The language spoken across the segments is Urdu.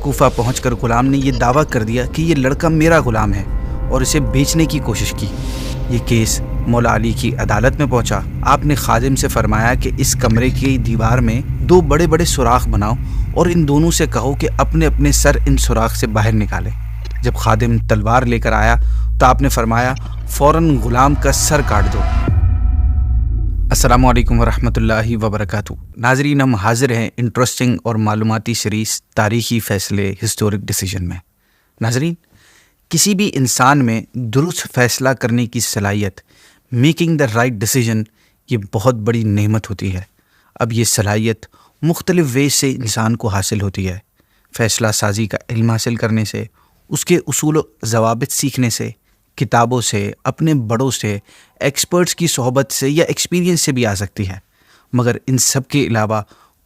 کوفہ پہنچ کر غلام نے یہ دعویٰ کر دیا کہ یہ لڑکا میرا غلام ہے اور اسے بیچنے کی کوشش کی۔ یہ کیس مولا علی کی عدالت میں پہنچا۔ آپ نے خادم سے فرمایا کہ اس کمرے کی دیوار میں 2 بڑے بڑے سوراخ بناؤ اور ان دونوں سے کہو کہ اپنے اپنے سر ان سوراخ سے باہر نکالیں۔ جب خادم تلوار لے کر آیا تو آپ نے فرمایا فوراً غلام کا سر کاٹ دو۔ السلام علیکم ورحمۃ اللہ وبرکاتہ۔ ناظرین، ہم حاضر ہیں انٹرسٹنگ اور معلوماتی سیریز تاریخی فیصلے ہسٹورک ڈیسیجن میں۔ ناظرین، کسی بھی انسان میں درست فیصلہ کرنے کی صلاحیت، میکنگ دا رائٹ ڈیسیجن، یہ بہت بڑی نعمت ہوتی ہے۔ اب یہ صلاحیت مختلف ویز سے انسان کو حاصل ہوتی ہے۔ فیصلہ سازی کا علم حاصل کرنے سے، اس کے اصول و ضوابط سیکھنے سے، کتابوں سے، اپنے بڑوں سے، ایکسپرٹس کی صحبت سے یا ایکسپیرینس سے بھی آ سکتی ہے۔ مگر ان سب کے علاوہ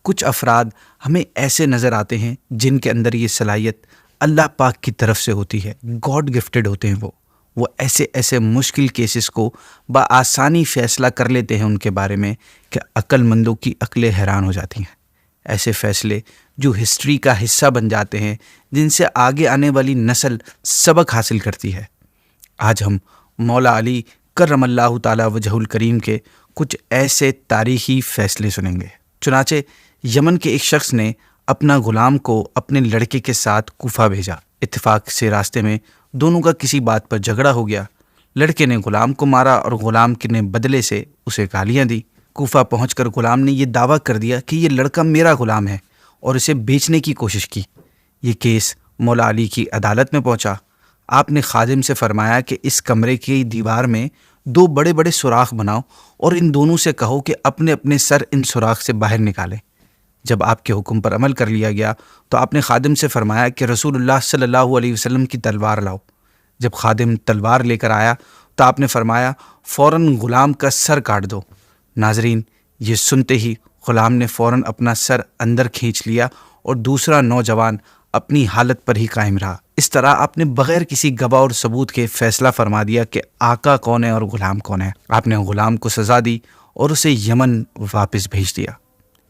کچھ افراد ہمیں ایسے نظر آتے ہیں جن کے اندر یہ صلاحیت اللہ پاک کی طرف سے ہوتی ہے، گاڈ گفٹڈ ہوتے ہیں۔ وہ ایسے مشکل کیسز کو بآسانی فیصلہ کر لیتے ہیں ان کے بارے میں کہ عقل مندوں کی عقلیں حیران ہو جاتی ہیں۔ ایسے فیصلے جو ہسٹری کا حصہ بن جاتے ہیں، جن سے آگے آنے والی نسل سبق حاصل کرتی ہے۔ آج ہم مولا علی کرم اللہ تعالی وجہ الکریم کے کچھ ایسے تاریخی فیصلے سنیں گے۔ چنانچہ یمن کے ایک شخص نے اپنا غلام کو اپنے لڑکے کے ساتھ کوفہ بھیجا۔ اتفاق سے راستے میں دونوں کا کسی بات پر جھگڑا ہو گیا۔ لڑکے نے غلام کو مارا اور غلام نے بدلے سے اسے گالیاں دی۔ کوفہ پہنچ کر غلام نے یہ دعویٰ کر دیا کہ یہ لڑکا میرا غلام ہے اور اسے بیچنے کی کوشش کی۔ یہ کیس مولا علی کی عدالت میں پہنچا۔ آپ نے خادم سے فرمایا کہ اس کمرے کی دیوار میں 2 بڑے بڑے سوراخ بناؤ اور ان دونوں سے کہو کہ اپنے اپنے سر ان سوراخ سے باہر نکالیں۔ جب آپ کے حکم پر عمل کر لیا گیا تو آپ نے خادم سے فرمایا کہ رسول اللہ صلی اللہ علیہ وسلم کی تلوار لاؤ۔ جب خادم تلوار لے کر آیا تو آپ نے فرمایا فوراً غلام کا سر کاٹ دو۔ ناظرین، یہ سنتے ہی غلام نے فوراً اپنا سر اندر کھینچ لیا اور دوسرا نوجوان اپنی حالت پر ہی قائم رہا۔ اس طرح آپ نے بغیر کسی گواہ اور ثبوت کے فیصلہ فرما دیا کہ آقا کون ہے اور غلام کون ہے۔ آپ نے غلام کو سزا دی اور اسے یمن واپس بھیج دیا۔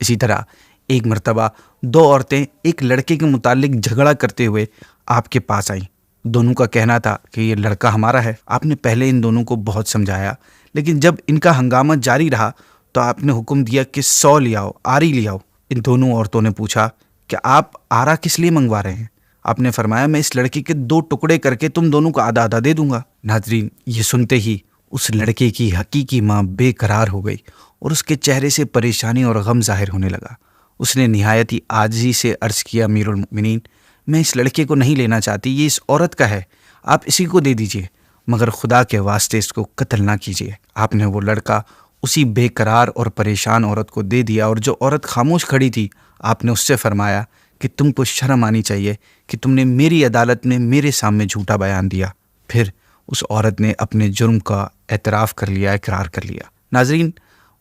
اسی طرح ایک مرتبہ 2 عورتیں ایک لڑکے کے متعلق جھگڑا کرتے ہوئے آپ کے پاس آئیں۔ دونوں کا کہنا تھا کہ یہ لڑکا ہمارا ہے۔ آپ نے پہلے ان دونوں کو بہت سمجھایا، لیکن جب ان کا ہنگامہ جاری رہا تو آپ نے حکم دیا کہ 100 لے آؤ، آری لے آؤ۔ ان دونوں عورتوں نے پوچھا کہ آپ آرا کس لیے منگوا رہے ہیں؟ آپ نے فرمایا میں اس لڑکے کے 2 ٹکڑے کر کے تم دونوں کو آدھا آدھا دے دوں گا۔ ناظرین، یہ سنتے ہی اس لڑکے کی حقیقی ماں بے قرار ہو گئی اور اس کے چہرے سے پریشانی اور غم ظاہر ہونے لگا۔ اس نے نہایت ہی عاجزی سے عرض کیا، امیر المؤمنین، میں اس لڑکے کو نہیں لینا چاہتی، یہ اس عورت کا ہے، آپ اسی کو دے دیجئے، مگر خدا کے واسطے اس کو قتل نہ کیجیے۔ آپ نے وہ لڑکا اسی بے قرار اور پریشان عورت کو دے دیا، اور جو عورت خاموش کھڑی تھی آپ نے اس سے فرمایا کہ تم کو شرم آنی چاہیے کہ تم نے میری عدالت میں میرے سامنے جھوٹا بیان دیا۔ پھر اس عورت نے اپنے جرم کا اعتراف کر لیا، اقرار کر لیا۔ ناظرین،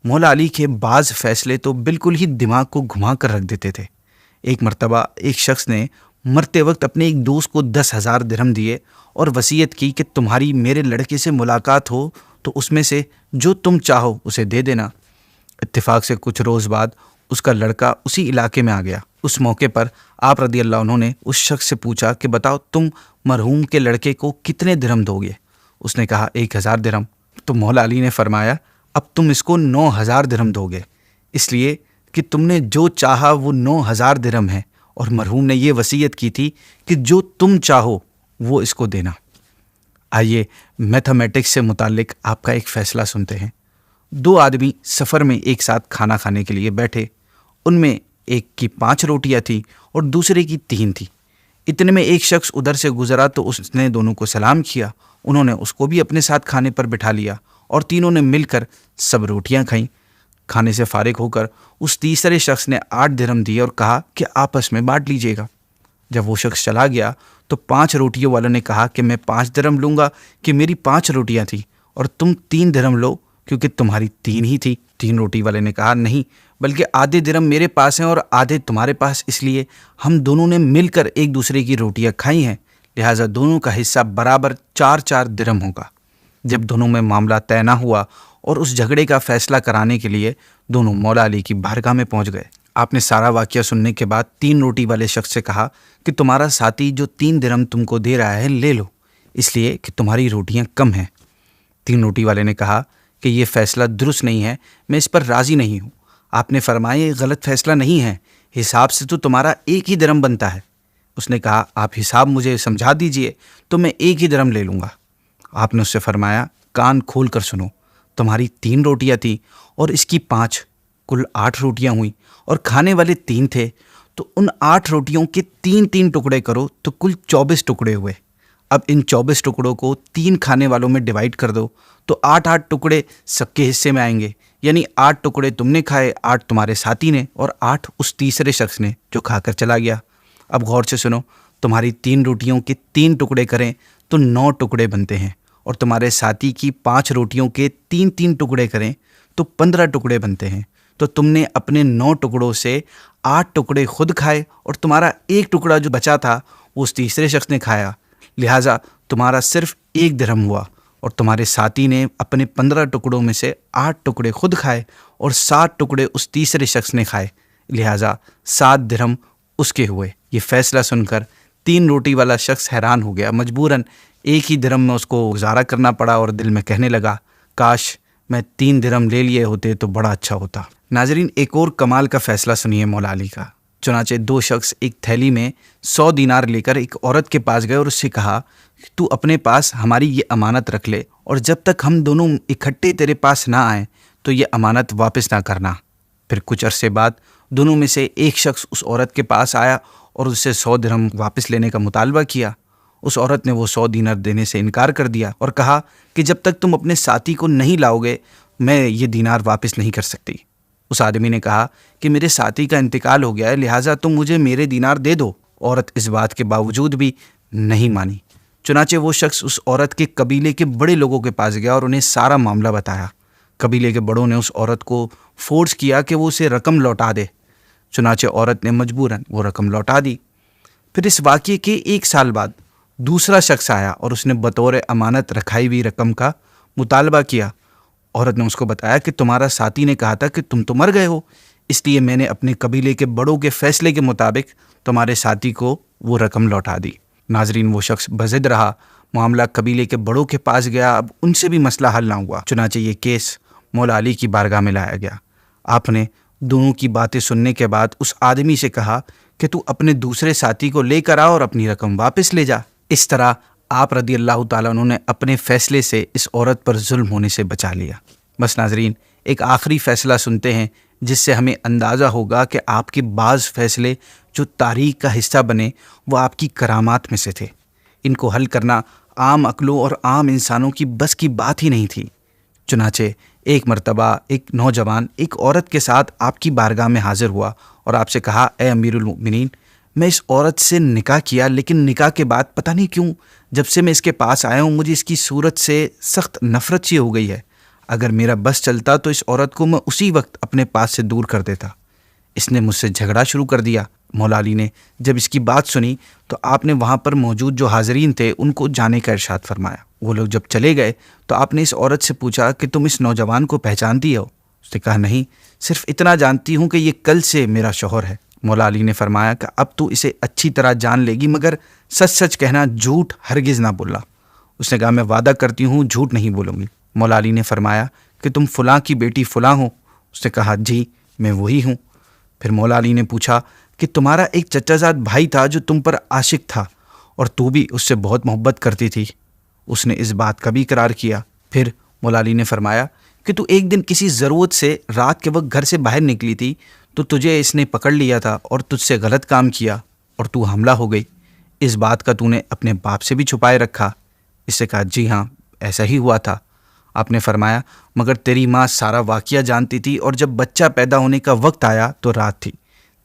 مولا علی کے بعض فیصلے تو بالکل ہی دماغ کو گھما کر رکھ دیتے تھے۔ ایک مرتبہ ایک شخص نے مرتے وقت اپنے ایک دوست کو 10,000 درہم دیے اور وصیت کی کہ تمہاری میرے لڑکے سے ملاقات ہو تو اس میں سے جو تم چاہو اسے دے دینا۔ اتفاق سے کچھ روز بعد اس کا لڑکا اسی علاقے میں آ گیا۔ اس موقع پر آپ رضی اللہ عنہ نے اس شخص سے پوچھا کہ بتاؤ تم مرحوم کے لڑکے کو کتنے درہم دو گے؟ اس نے کہا 1,000 درہم۔ تو مولا علی نے فرمایا اب تم اس کو 9,000 درہم دو گے، اس لیے کہ تم نے جو چاہا وہ 9,000 درہم ہے، اور مرحوم نے یہ وصیت کی تھی کہ جو تم چاہو وہ اس کو دینا۔ آئیے میتھمیٹکس سے متعلق آپ کا ایک فیصلہ سنتے ہیں۔ 2 آدمی سفر میں ایک ساتھ کھانا کھانے کے لیے بیٹھے۔ ان میں ایک کی 5 روٹیاں تھیں اور دوسرے کی 3 تھیں۔ اتنے میں ایک شخص ادھر سے گزرا تو اس نے دونوں کو سلام کیا۔ انہوں نے اس کو بھی اپنے ساتھ کھانے پر بٹھا لیا اور تینوں نے مل کر سب روٹیاں کھائیں۔ کھانے سے فارغ ہو کر اس تیسرے شخص نے 8 درہم دیے اور کہا کہ آپس میں بانٹ لیجیے گا۔ جب وہ شخص چلا گیا تو 5 روٹیوں والوں نے کہا کہ میں 5 درہم لوں گا کہ میری 5 روٹیاں تھیں، اور تم 3 درہم لو کیونکہ تمہاری 3 ہی تھی۔ 3 روٹی والے نے کہا نہیں، بلکہ آدھے درہم میرے پاس ہیں اور آدھے تمہارے پاس، اس لیے ہم دونوں نے مل کر ایک دوسرے کی روٹیاں کھائی ہیں، لہٰذا دونوں کا حصہ برابر 4 درہم ہوگا۔ جب دونوں میں معاملہ طے نہ ہوا اور اس جھگڑے کا فیصلہ کرانے کے لیے دونوں مولا علی کی بارگاہ میں پہنچ گئے۔ آپ نے سارا واقعہ سننے کے بعد 3 روٹی والے شخص سے کہا کہ تمہارا ساتھی جو 3 درہم تم کو دے رہا ہے لے لو، اس لیے کہ تمہاری روٹیاں کم ہیں۔ 3 روٹی والے نے کہا کہ یہ فیصلہ درست نہیں ہے، میں اس پر راضی نہیں ہوں۔ آپ نے فرمایا یہ غلط فیصلہ نہیں ہے، حساب سے تو تمہارا 1 ہی درہم بنتا ہے۔ اس نے کہا آپ حساب مجھے سمجھا دیجئے تو میں 1 ہی درہم لے لوں گا۔ آپ نے اس سے فرمایا کان کھول کر سنو، تمہاری 3 روٹیاں تھیں اور اس کی 5، کل 8 روٹیاں ہوئیں، اور کھانے والے 3 تھے، تو ان 8 روٹیوں کے 3 ٹکڑے کرو تو کل 24 ٹکڑے ہوئے۔ اب ان 24 ٹکڑوں کو 3 کھانے والوں میں ڈیوائڈ کر دو تو 8 ٹکڑے سب کے حصے میں آئیں گے، یعنی 8 ٹکڑے تم نے کھائے، 8 تمہارے ساتھی نے، اور 8 اس تیسرے شخص نے جو کھا کر چلا گیا۔ اب غور سے سنو، تمہاری 3 روٹیوں کے 3 ٹکڑے کریں تو 9 ٹکڑے بنتے ہیں، اور تمہارے ساتھی کی 5 روٹیوں کے 3 ٹکڑے کریں تو 15 ٹکڑے بنتے ہیں۔ تو تم نے اپنے 9 ٹکڑوں سے 8 ٹکڑے خود کھائے، اور تمہارا 1 ٹکڑا جو بچا تھا وہ اس تیسرے شخص نے کھایا، لہٰذا تمہارا صرف 1 درہم ہوا، اور تمہارے ساتھی نے اپنے 15 ٹکڑوں میں سے 8 ٹکڑے خود کھائے اور 7 ٹکڑے اس تیسرے شخص نے کھائے، لہٰذا 7 درہم اس کے ہوئے۔ یہ فیصلہ سن کر 3 روٹی والا شخص حیران ہو گیا، مجبوراً 1 ہی درہم میں اس کو گزارا کرنا پڑا، اور دل میں کہنے لگا کاش میں 3 درہم لے لیے ہوتے تو بڑا اچھا ہوتا۔ ناظرین، ایک اور کمال کا فیصلہ سنیے مولا علی کا۔ چنانچہ 2 شخص ایک تھیلی میں 100 دینار لے کر ایک عورت کے پاس گئے اور اس سے کہا تو اپنے پاس ہماری یہ امانت رکھ لے، اور جب تک ہم دونوں اکٹھے تیرے پاس نہ آئیں تو یہ امانت واپس نہ کرنا۔ پھر کچھ عرصے بعد دونوں میں سے ایک شخص اس عورت کے پاس آیا اور اس سے 100 درہم واپس لینے کا مطالبہ کیا۔ اس عورت نے وہ 100 دینار دینے سے انکار کر دیا اور کہا کہ جب تک تم اپنے ساتھی کو نہیں لاؤ گے میں یہ دینار واپس نہیں کر سکتی۔ اس آدمی نے کہا کہ میرے ساتھی کا انتقال ہو گیا ہے، لہٰذا تم مجھے میرے دینار دے دو۔ عورت اس بات کے باوجود بھی نہیں مانی۔ چنانچہ وہ شخص اس عورت کے قبیلے کے بڑے لوگوں کے پاس گیا اور انہیں سارا معاملہ بتایا۔ قبیلے کے بڑوں نے اس عورت کو فورس کیا کہ وہ اسے رقم لوٹا دے، چنانچہ عورت نے مجبوراً وہ رقم لوٹا دی۔ پھر اس واقعے کے 1 سال بعد دوسرا شخص آیا اور اس نے بطور امانت رکھائی ہوئی رقم کا مطالبہ کیا۔ عورت نے اس کو بتایا کہ تمہارا ساتھی نے کہا تھا کہ تم تو مر گئے ہو، اس لیے میں نے اپنے قبیلے کے بڑوں کے فیصلے کے مطابق تمہارے ساتھی کو وہ رقم لوٹا دی۔ ناظرین، وہ شخص بضد رہا، معاملہ قبیلے کے بڑوں کے پاس گیا، اب ان سے بھی مسئلہ حل نہ ہوا، چنانچہ یہ کیس مولا علی کی بارگاہ میں لایا گیا۔ آپ نے دونوں کی باتیں سننے کے بعد اس آدمی سے کہا کہ تو اپنے دوسرے ساتھی کو لے کر آ اور اپنی رقم واپس لے جا۔ اس طرح آپ رضی اللہ تعالیٰ عنہ نے اپنے فیصلے سے اس عورت پر ظلم ہونے سے بچا لیا۔ بس ناظرین، ایک آخری فیصلہ سنتے ہیں جس سے ہمیں اندازہ ہوگا کہ آپ کے بعض فیصلے جو تاریخ کا حصہ بنے وہ آپ کی کرامات میں سے تھے۔ ان کو حل کرنا عام عقلوں اور عام انسانوں کی بس کی بات ہی نہیں تھی۔ چنانچہ ایک مرتبہ ایک نوجوان ایک عورت کے ساتھ آپ کی بارگاہ میں حاضر ہوا اور آپ سے کہا اے امیر المؤمنین، میں اس عورت سے نکاح کیا، لیکن نکاح کے بعد پتہ نہیں کیوں جب سے میں اس کے پاس آیا ہوں مجھے اس کی صورت سے سخت نفرت سی ہو گئی ہے۔ اگر میرا بس چلتا تو اس عورت کو میں اسی وقت اپنے پاس سے دور کر دیتا۔ اس نے مجھ سے جھگڑا شروع کر دیا۔ مولا علی نے جب اس کی بات سنی تو آپ نے وہاں پر موجود جو حاضرین تھے ان کو جانے کا ارشاد فرمایا۔ وہ لوگ جب چلے گئے تو آپ نے اس عورت سے پوچھا کہ تم اس نوجوان کو پہچانتی ہو؟ اس نے کہا نہیں، صرف اتنا جانتی ہوں کہ یہ کل سے میرا شوہر ہے۔ مولا علی نے فرمایا کہ اب تو اسے اچھی طرح جان لے گی، مگر سچ سچ کہنا، جھوٹ ہرگز نہ بولنا۔ اس نے کہا میں وعدہ کرتی ہوں جھوٹ نہیں بولوں گی۔ مولا علی نے فرمایا کہ تم فلاں کی بیٹی فلاں ہو؟ اس نے کہا جی میں وہی ہوں۔ پھر مولا علی نے پوچھا کہ تمہارا ایک چچا زاد بھائی تھا جو تم پر عاشق تھا اور تو بھی اس سے بہت محبت کرتی تھی؟ اس نے اس بات کا بھی اقرار کیا۔ پھر مولا علی نے فرمایا کہ تو ایک دن کسی ضرورت سے رات کے وقت گھر سے باہر نکلی تھی تو تجھے اس نے پکڑ لیا تھا اور تجھ سے غلط کام کیا اور تو حاملہ ہو گئی۔ اس بات کا تو نے اپنے باپ سے بھی چھپائے رکھا؟ اس سے کہا جی ہاں ایسا ہی ہوا تھا۔ آپ نے فرمایا مگر تیری ماں سارا واقعہ جانتی تھی اور جب بچہ پیدا ہونے کا وقت آیا تو رات تھی،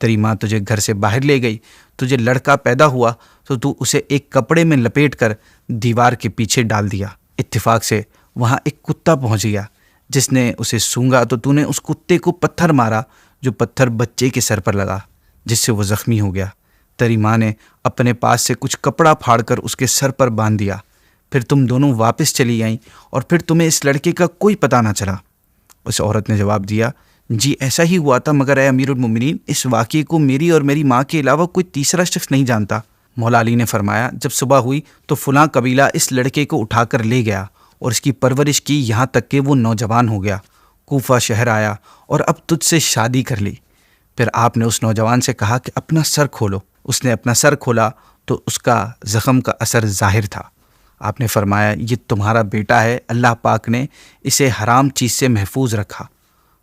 تیری ماں تجھے گھر سے باہر لے گئی، تجھے لڑکا پیدا ہوا تو اسے ایک کپڑے میں لپیٹ کر دیوار کے پیچھے ڈال دیا۔ اتفاق سے وہاں ایک کتا پہنچ گیا، جس نے اسے سونگھا تو نے اس کتے کو پتھر مارا، جو پتھر بچے کے سر پر لگا جس سے وہ زخمی ہو گیا۔ تیری ماں نے اپنے پاس سے کچھ کپڑا پھاڑ کر اس کے سر پر باندھ دیا، پھر تم دونوں واپس چلی آئیں اور پھر تمہیں اس لڑکے کا کوئی پتہ نہ چلا۔ اس عورت نے جواب دیا جی ایسا ہی ہوا تھا، مگر اے امیر المومنین اس واقعے کو میری اور میری ماں کے علاوہ کوئی تیسرا شخص نہیں جانتا۔ مولا علی نے فرمایا جب صبح ہوئی تو فلاں قبیلہ اس لڑکے کو اٹھا کر لے گیا اور اس کی پرورش کی یہاں تک کہ وہ نوجوان ہو گیا، کوفہ شہر آیا اور اب تجھ سے شادی کر لی۔ پھر آپ نے اس نوجوان سے کہا کہ اپنا سر کھولو۔ اس نے اپنا سر کھولا تو اس کا زخم کا اثر ظاہر تھا۔ آپ نے فرمایا یہ تمہارا بیٹا ہے، اللہ پاک نے اسے حرام چیز سے محفوظ رکھا۔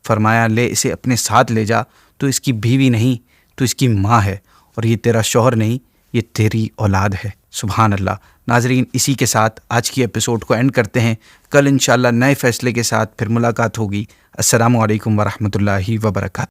فرمایا لے اسے اپنے ساتھ لے جا، تو اس کی بیوی نہیں، تو اس کی ماں ہے، اور یہ تیرا شوہر نہیں، یہ تیری اولاد ہے۔ سبحان اللہ۔ ناظرین اسی کے ساتھ آج کی ایپیسوڈ کو اینڈ کرتے ہیں۔ کل انشاءاللہ نئے فیصلے کے ساتھ پھر ملاقات ہوگی۔ السلام علیکم ورحمۃ اللہ وبرکاتہ۔